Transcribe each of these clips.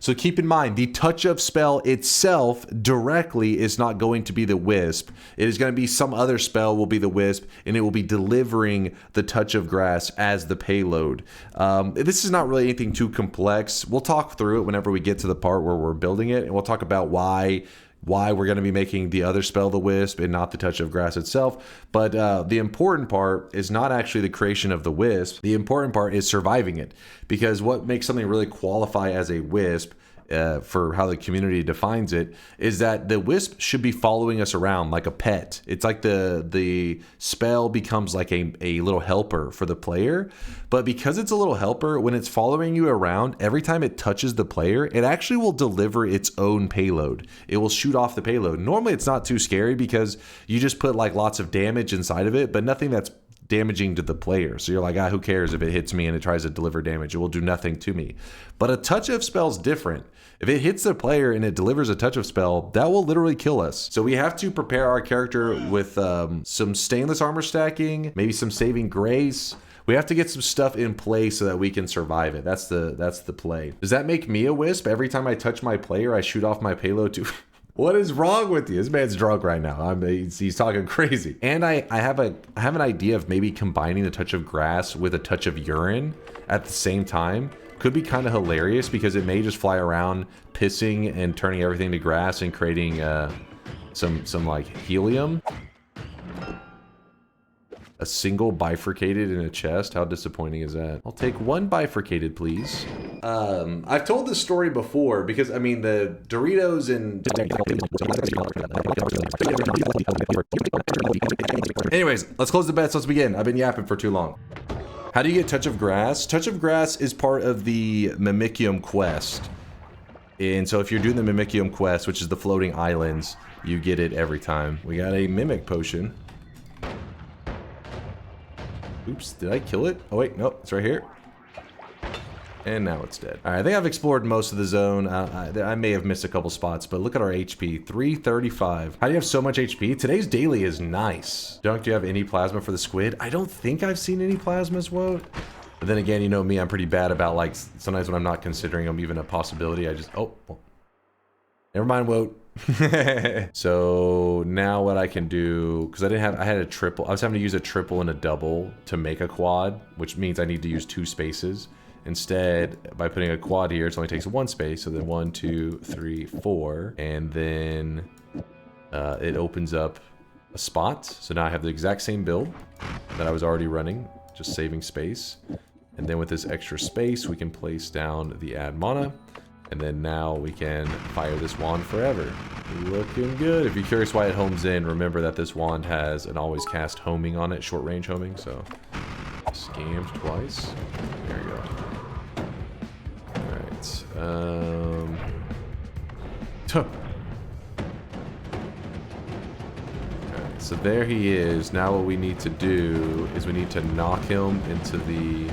So keep in mind, the touch of spell itself directly is not going to be the wisp. It is going to be some other spell will be the wisp, and it will be delivering the touch of grass as the payload. This is not really anything too complex. We'll talk through it whenever we get to the part where we're building it, and we'll talk about why we're going to be making the other spell the wisp and not the touch of grass itself. But the important part is not actually the creation of the wisp. The important part is surviving it, because what makes something really qualify as a wisp, for how the community defines it, is that the wisp should be following us around like a pet. It's like the spell becomes like a little helper for the player. But because it's a little helper, when it's following you around, every time it touches the player, it actually will deliver its own payload. It will shoot off the payload. Normally it's not too scary because you just put like lots of damage inside of it, but nothing that's damaging to the player. So you're like, who cares if it hits me and it tries to deliver damage? It will do nothing to me. But a touch of spell is different. If it hits the player and it delivers a touch of spell, that will literally kill us. So we have to prepare our character with some stainless armor stacking, maybe some saving grace. We have to get some stuff in place so that we can survive it. That's the play. Does that make me a wisp? Every time I touch my player, I shoot off my payload to... What is wrong with you? This man's drunk right now. He's talking crazy. And I have an idea of maybe combining the touch of grass with a touch of urine at the same time. Could be kind of hilarious because it may just fly around pissing and turning everything to grass and creating some like helium. A single bifurcated in a chest. How disappointing is that? I'll take one bifurcated, please. I've told this story before because, I mean, the Doritos and... Anyways, let's close the bets. Let's begin. I've been yapping for too long. How do you get Touch of Grass? Touch of Grass is part of the Mimicium quest. And so if you're doing the Mimicium quest, which is the floating islands, you get it every time. We got a Mimic Potion. Oops, did I kill it? Oh wait, nope, it's right here. And now it's dead. All right, I think I've explored most of the zone. I may have missed a couple spots, but look at our HP, 335. How do you have so much HP? Today's daily is nice. Dunk, do you have any plasma for the squid? I don't think I've seen any plasmas, Woat. But then again, you know me, I'm pretty bad about, like, sometimes when I'm not considering them even a possibility, I just, oh, well. Never mind, Woat. So now what I can do, because I had a triple, I was having to use a triple and a double to make a quad, which means I need to use 2 spaces. Instead, by putting a quad here, it only takes 1 space. So then 1, 2, 3, 4, and then it opens up a spot. So now I have the exact same build that I was already running, just saving space. And then with this extra space, we can place down the add mana. And then now we can fire this wand forever. Looking good. If you're curious why it homes in, remember that this wand has an always cast homing on it, short range homing. So scammed twice. There we go. Alright. Alright, so there he is. Now what we need to do is we need to knock him into the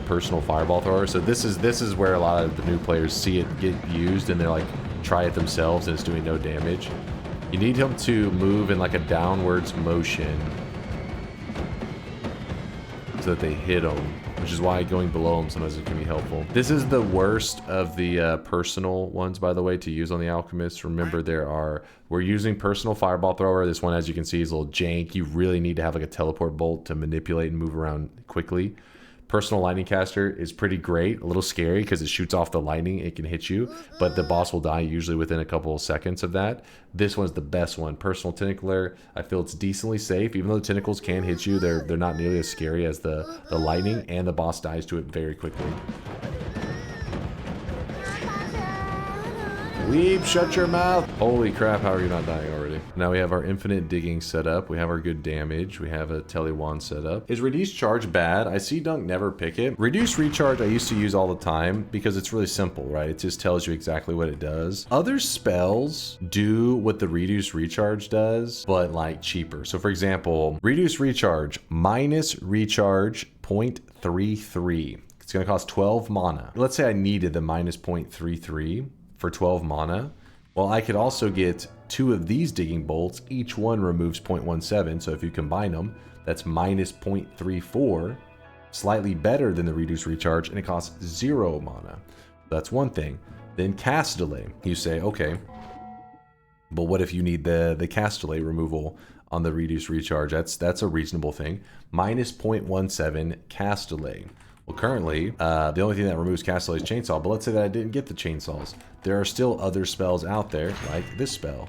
personal fireball thrower. So this is where a lot of the new players see it get used and they're like, try it themselves and it's doing no damage. You need him to move in like a downwards motion so that they hit him, which is why going below him sometimes it can be helpful. This is the worst of the personal ones, by the way, to use on the alchemist. Remember, we're using personal fireball thrower. This one, as you can see, is a little jank. You really need to have like a teleport bolt to manipulate and move around quickly. Personal lightning caster is pretty great, a little scary because it shoots off the lightning, it can hit you, but the boss will die usually within a couple of seconds of that. This one's the best one. Personal tentacler, I feel it's decently safe. Even though the tentacles can hit you, they're not nearly as scary as the lightning, and the boss dies to it very quickly. Weeb, shut your mouth. Holy crap, how are you not dying already? Now we have our infinite digging set up. We have our good damage. We have a tele wand set up. Is reduced charge bad? I see Dunk never pick it. Reduced recharge I used to use all the time because it's really simple, right? It just tells you exactly what it does. Other spells do what the reduced recharge does, but like cheaper. So for example, reduced recharge minus recharge 0.33. It's gonna cost 12 mana. Let's say I needed the minus 0.33 for 12 mana. Well, I could also get 2 of these digging bolts. Each one removes 0.17. So if you combine them, that's minus 0.34, slightly better than the reduced recharge, and it costs 0 mana. That's one thing. Then cast delay. You say, okay, but what if you need the cast delay removal on the reduced recharge? That's a reasonable thing. Minus 0.17 cast delay. Well, currently, the only thing that removes cast delay is chainsaw, but let's say that I didn't get the chainsaws. There are still other spells out there, like this spell.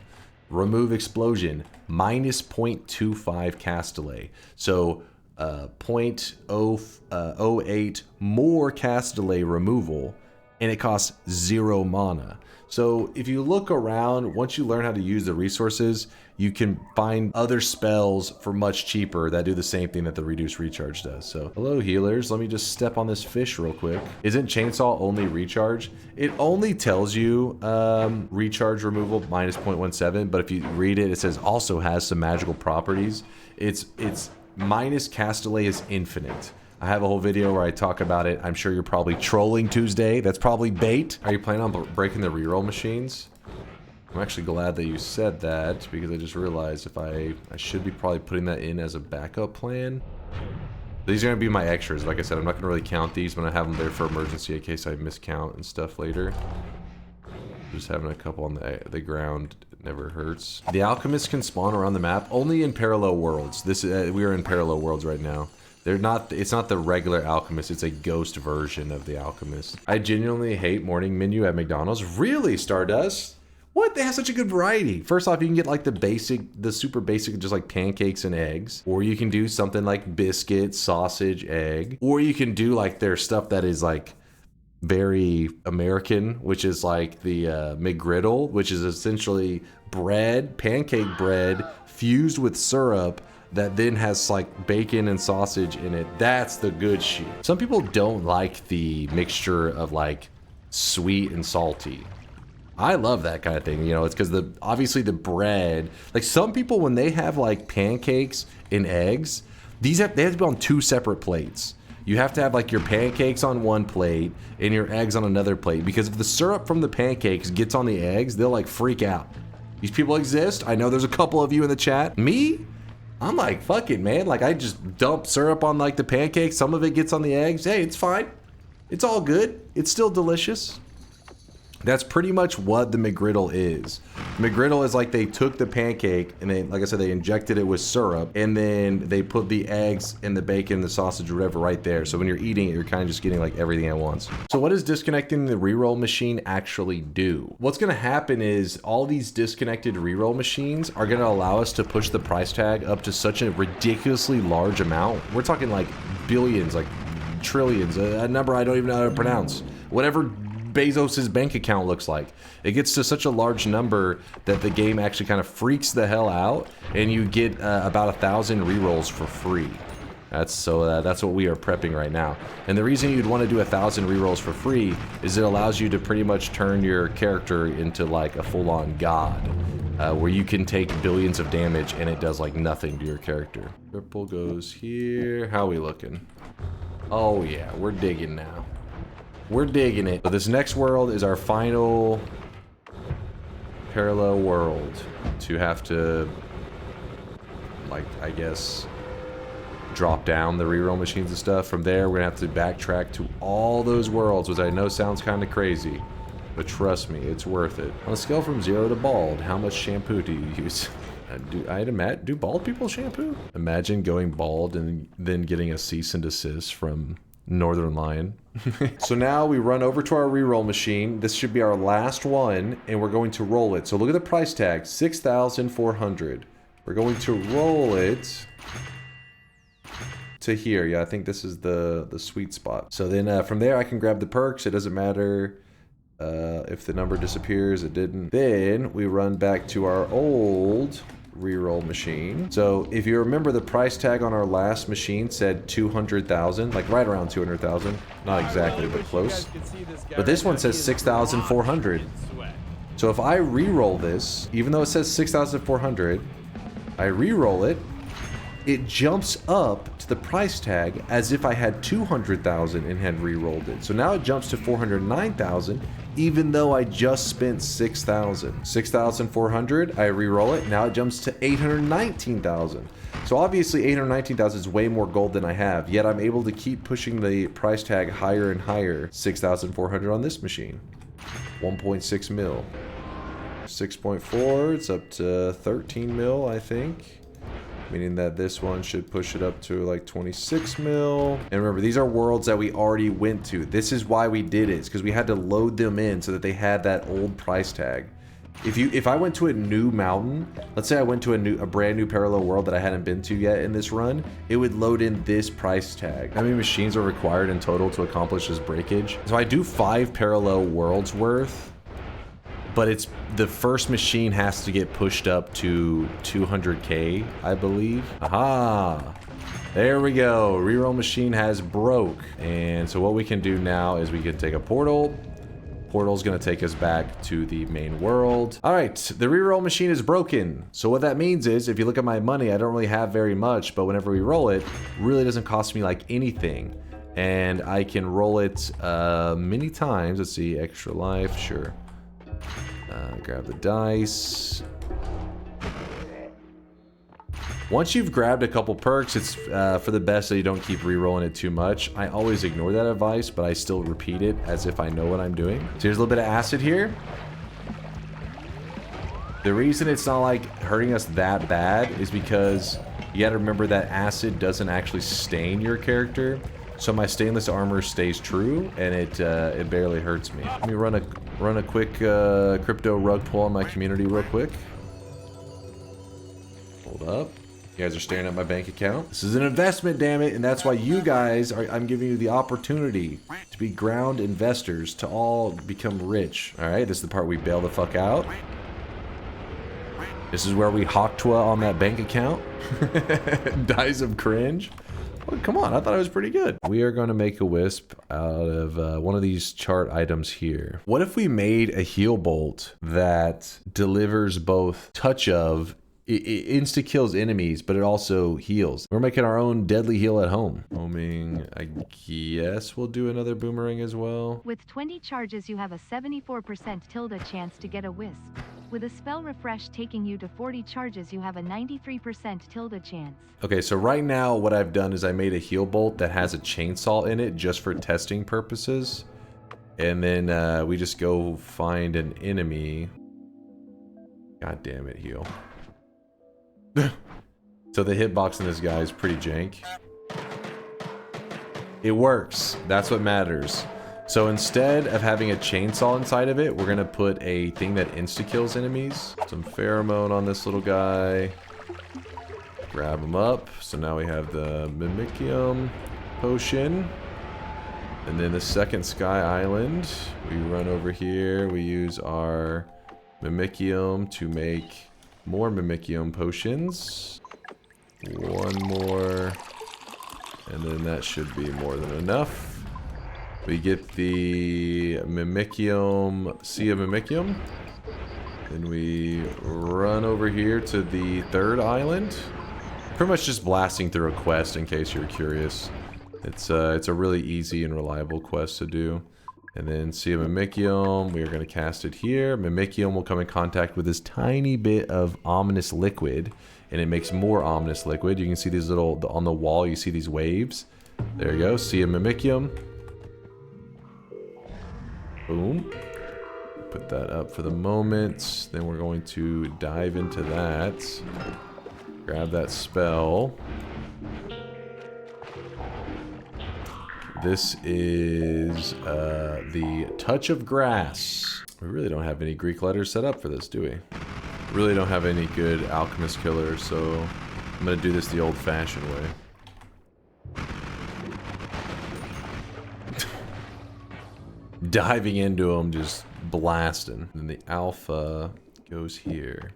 Remove explosion, minus 0.25 cast delay. So 0.08 more cast delay removal, and it costs 0 mana. So if you look around, once you learn how to use the resources, you can find other spells for much cheaper that do the same thing that the reduced recharge does. So hello healers, let me just step on this fish real quick. Isn't chainsaw only recharge? It only tells you recharge removal minus 0.17, but if you read it, it says also has some magical properties. It's minus cast delay is infinite. I have a whole video where I talk about it. I'm sure you're probably trolling Tuesday. That's probably bait. Are you planning on breaking the reroll machines? I'm actually glad that you said that, because I just realized if I should be probably putting that in as a backup plan. These are going to be my extras. Like I said, I'm not going to really count these, but I have them there for emergency in case I miscount and stuff later. Just having a couple on the ground never hurts. The alchemists can spawn around the map only in parallel worlds. We are in parallel worlds right now. They're not. It's not the regular alchemist. It's a ghost version of the alchemist. I genuinely hate morning menu at McDonald's. Really, Stardust? What? They have such a good variety. First off, you can get like the super basic, just like pancakes and eggs, or you can do something like biscuit, sausage, egg, or you can do like their stuff that is like very American, which is like the McGriddle, which is essentially bread, pancake bread fused with syrup that then has like bacon and sausage in it. That's the good shit. Some people don't like the mixture of like sweet and salty. I love that kind of thing, you know. It's because obviously the bread, like some people when they have like pancakes and eggs, they have to be on 2 separate plates. You have to have like your pancakes on one plate and your eggs on another plate, because if the syrup from the pancakes gets on the eggs, they'll like freak out. These people exist. I know there's a couple of you in the chat. Me? I'm like, fuck it, man. Like, I just dump syrup on like the pancakes. Some of it gets on the eggs. Hey, it's fine. It's all good. It's still delicious. That's pretty much what the McGriddle is. McGriddle is like they took the pancake and they, like I said, they injected it with syrup, and then they put the eggs and the bacon and the sausage or whatever right there. So when you're eating it, you're kind of just getting like everything at once. So what does disconnecting the reroll machine actually do? What's going to happen is all these disconnected reroll machines are going to allow us to push the price tag up to such a ridiculously large amount. We're talking like billions, like trillions, a number I don't even know how to pronounce. Whatever Bezos's bank account looks like. It gets to such a large number that the game actually kind of freaks the hell out, and you get about 1,000 rerolls for free. That's what we are prepping right now. And the reason you'd want to do 1,000 rerolls for free is it allows you to pretty much turn your character into like a full-on god, where you can take billions of damage and it does like nothing to your character. Triple goes here. How are we looking? Oh yeah, we're digging now. We're digging it. So this next world is our final parallel world to have to, like, I guess, drop down the reroll machines and stuff. From there, we're gonna have to backtrack to all those worlds, which I know sounds kind of crazy, but trust me, it's worth it. On a scale from 0 to bald, how much shampoo do you use? Do bald people shampoo? Imagine going bald and then getting a cease and desist from Northern Lion. So now we run over to our reroll machine. This should be our last one, and we're going to roll it. So look at the price tag, 6,400. We're going to roll it to here. Yeah, I think this is the sweet spot. So then from there I can grab the perks. It doesn't matter if the number disappears. It didn't. Then we run back to our old reroll machine. So if you remember, the price tag on our last machine said 200,000, like right around 200,000. Not exactly, but close. But this one says 6,400. So if I reroll this, even though it says 6,400, I reroll it, it jumps up to the price tag as if I had 200,000 and had re-rolled it. So now it jumps to 409,000, even though I just spent 6,000. 6,400, I re-roll it, now it jumps to 819,000. So obviously 819,000 is way more gold than I have, yet I'm able to keep pushing the price tag higher and higher. 6,400 on this machine. 1.6 mil. 6.4, it's up to 13 mil, I think. Meaning that this one should push it up to like 26 mil. And remember, these are worlds that we already went to. This is why we did it. It's because we had to load them in so that they had that old price tag. If I went to a new mountain, let's say I went to a brand new parallel world that I hadn't been to yet in this run, it would load in this price tag. How many machines are required in total to accomplish this breakage? So I do 5 parallel worlds worth. But it's the first machine has to get pushed up to 200k, I believe. Aha! There we go. Reroll machine has broke. And so what we can do now is we can take a portal. Portal's gonna take us back to the main world. All right, the reroll machine is broken. So what that means is, if you look at my money, I don't really have very much, but whenever we roll it, really doesn't cost me like anything. And I can roll it many times. Let's see, extra life, sure. Grab the dice. Once you've grabbed a couple perks, it's for the best that you don't keep re-rolling it too much. I always ignore that advice, but I still repeat it as if I know what I'm doing. So here's a little bit of acid here. The reason it's not like hurting us that bad is because you gotta remember that acid doesn't actually stain your character. So my stainless armor stays true, and it barely hurts me. Let me run a quick crypto rug pull on my community real quick. Hold up. You guys are staring at my bank account. This is an investment, damn it, and that's why you guys are. I'm giving you the opportunity to be ground investors to all become rich. All right, this is the part we bail the fuck out. This is where we Hawktwa on that bank account. Dies of cringe. Well, come on, I thought it was pretty good. We are going to make a wisp out of one of these chart items here. What if we made a heal bolt that delivers both touch of, it insta-kills enemies, but it also heals? We're making our own deadly heal at home. Homing, I guess we'll do another boomerang as well. With 20 charges, you have a 74% tilde chance to get a wisp. With a spell refresh taking you to 40 charges, you have a 93% tilde chance. Okay, so right now what I've done is I made a heal bolt that has a chainsaw in it just for testing purposes. And then we just go find an enemy. God damn it, heal. So the hitbox in this guy is pretty jank. It works. That's what matters. So instead of having a chainsaw inside of it, we're gonna put a thing that insta-kills enemies. Some pheromone on this little guy. Grab him up. So now we have the Mimicium potion. And then the second Sky Island. We run over here. We use our Mimicium to make more Mimicium potions. One more. And then that should be more than enough. We get the Mimicium, Sea of Mimicium. Then we run over here to the third island. Pretty much just blasting through a quest in case you're curious. It's a really easy and reliable quest to do. And then Sea of Mimicium, we are going to cast it here. Mimicium will come in contact with this tiny bit of ominous liquid, and it makes more ominous liquid. You can see these little, on the wall, you see these waves. There you go, Sea of Mimicium. Boom. Put that up for the moment. Then we're going to dive into that. Grab that spell. This is the Touch of Grass. We really don't have any Greek letters set up for this, do we? Really don't have any good alchemist killers, so I'm gonna do this the old-fashioned way. Diving into them, just blasting. And the alpha goes here.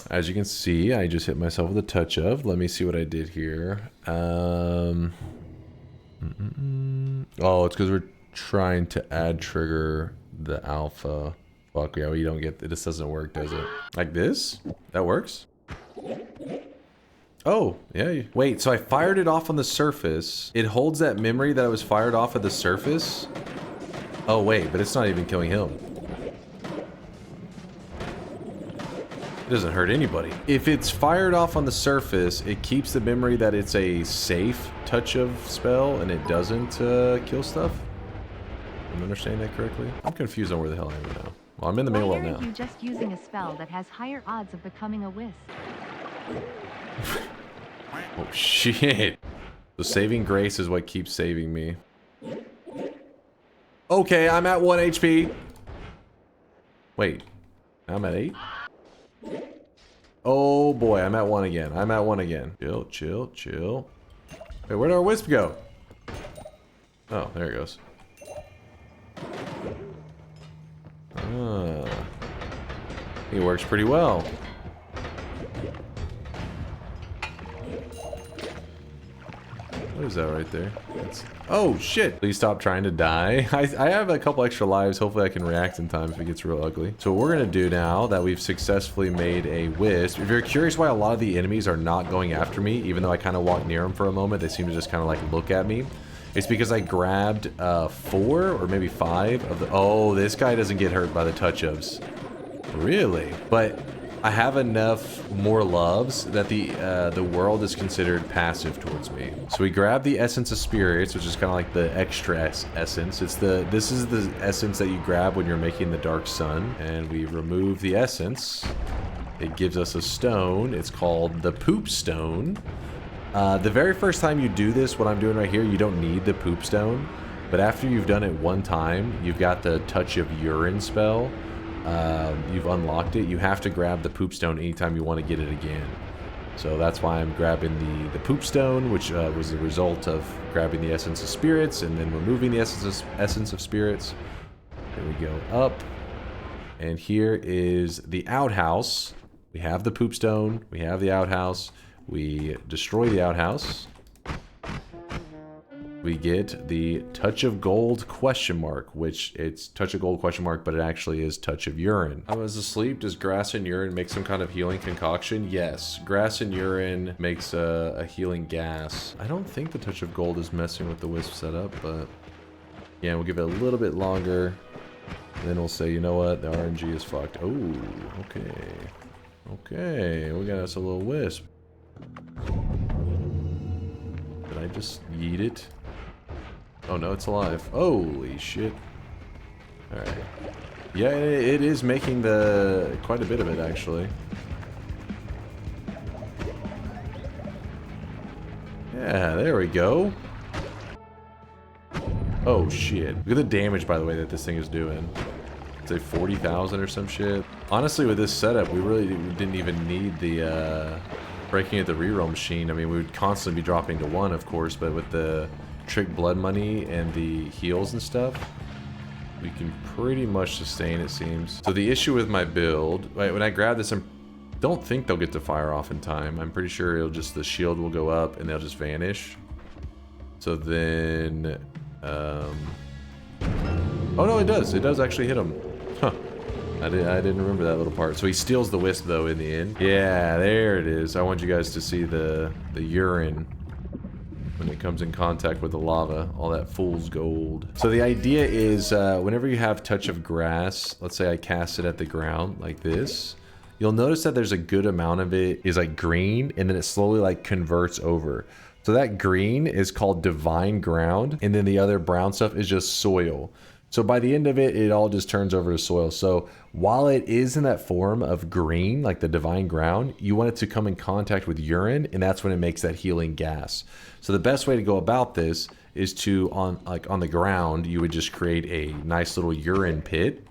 As you can see, I just hit myself with a touch of. Let me see what I did here. Oh, it's because we're trying to add trigger the alpha. Fuck yeah, you don't get it. This doesn't work, does it? Like this? That works? Oh, yeah. Wait, so I fired it off on the surface. It holds that memory that I was fired off at the surface. Oh, wait, but it's not even killing him. It doesn't hurt anybody. If it's fired off on the surface, it keeps the memory that it's a safe touch of spell and it doesn't kill stuff. Am I understanding that correctly? I'm confused on where the hell I am now. Well, I'm in the main world now. Why are you just using a spell that has higher odds of becoming a wisp? Oh, shit. The saving grace is what keeps saving me. Okay, I'm at 1 HP. Wait, I'm at 8? Oh boy, I'm at 1 again. I'm at 1 again. Chill, chill, chill. Wait, where'd our wisp go? Oh, there it goes. Ah. It works pretty well. What is that right there? Oh shit! Please stop trying to die. I have a couple extra lives. Hopefully I can react in time if it gets real ugly. So what we're gonna do now that we've successfully made a wisp. If you're curious why a lot of the enemies are not going after me, even though I kind of walked near them for a moment, they seem to just kind of like look at me. It's because I grabbed 4 or maybe 5 of the... Oh, this guy doesn't get hurt by the touch-ups. Really? But I have enough more loves that the world is considered passive towards me. So we grab the Essence of Spirits, which is kind of like the extra essence. This is the essence that you grab when you're making the Dark Sun. And we remove the essence. It gives us a stone. It's called the Poop Stone. The very first time you do this, what I'm doing right here, you don't need the Poop Stone. But after you've done it one time, you've got the Touch of Urine spell. You've unlocked it. You have to grab the Poop Stone anytime you want to get it again. So that's why I'm grabbing the Poop Stone, which was the result of grabbing the Essence of Spirits and then removing the Essence of Spirits. There we go, up. And here is the outhouse. We have the Poop Stone. We have the outhouse. We destroy the outhouse. We get the Touch of Gold question mark, which it's Touch of Gold question mark, but it actually is Touch of Urine. I was asleep. Does grass and urine make some kind of healing concoction? Yes. Grass and urine makes a healing gas. I don't think the Touch of Gold is messing with the wisp setup, but yeah, we'll give it a little bit longer. And then we'll say, you know what? The RNG is fucked. Oh, okay. Okay, we got us a little wisp. Did I just yeet it? Oh no, it's alive. Holy shit. Alright. Yeah, it is making quite a bit of it actually. Yeah, there we go. Oh shit. Look at the damage, by the way, that this thing is doing. It's like 40,000 or some shit. Honestly, with this setup, we really didn't even need the breaking of the reroll machine. I mean, we would constantly be dropping to 1, of course, but with the trick blood money and the heals and stuff, we can pretty much sustain, it seems. So the issue with my build, right, when I grab this, I don't think they'll get to fire off in time. I'm pretty sure it'll just, the shield will go up and they'll just vanish. So then, oh no, it does. It does actually hit him. Huh. I didn't remember that little part. So he steals the wisp though in the end. Yeah, there it is. I want you guys to see the urine when it comes in contact with the lava, all that fool's gold. So the idea is whenever you have Touch of Grass, let's say I cast it at the ground like this, you'll notice that there's a good amount of it is like green and then it slowly like converts over. So that green is called Divine Ground and then the other brown stuff is just soil. So by the end of it, it all just turns over to soil. So while it is in that form of green, like the Divine Ground, you want it to come in contact with urine, and that's when it makes that healing gas. So the best way to go about this is to, on the ground, you would just create a nice little urine pit,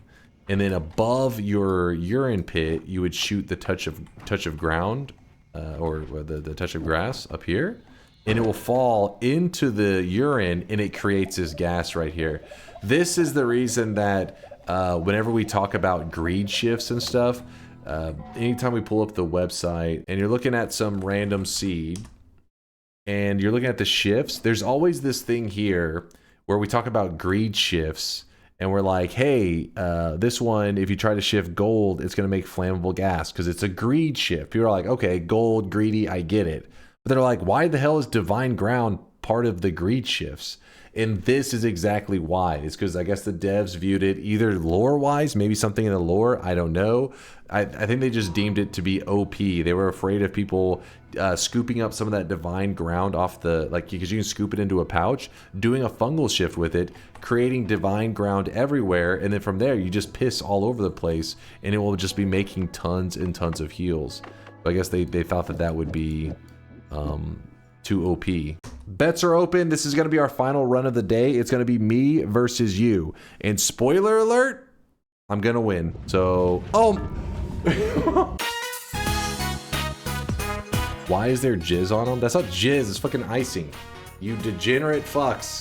and then above your urine pit, you would shoot the touch of ground, or the Touch of Grass up here, and it will fall into the urine, and it creates this gas right here. This is the reason that whenever we talk about greed shifts and stuff, anytime we pull up the website and you're looking at some random seed and you're looking at the shifts, there's always this thing here where we talk about greed shifts and we're like, hey, this one, if you try to shift gold, it's going to make flammable gas because it's a greed shift. People are like, okay, gold, greedy, I get it. But they're like, why the hell is Divine Ground part of the greed shifts. And this is exactly why. It's because I guess the devs viewed it either lore-wise, maybe something in the lore, I don't know. I think they just deemed it to be OP. They were afraid of people scooping up some of that divine ground off the, like, because you can scoop it into a pouch, doing a fungal shift with it, creating divine ground everywhere, and then from there you just piss all over the place, and it will just be making tons and tons of heals. So I guess they thought that that would be too OP. Bets are open. This is going to be our final run of the day. It's going to be me versus you. And spoiler alert, I'm going to win. So, why is there jizz on them? That's not jizz, it's fucking icing. You degenerate fucks.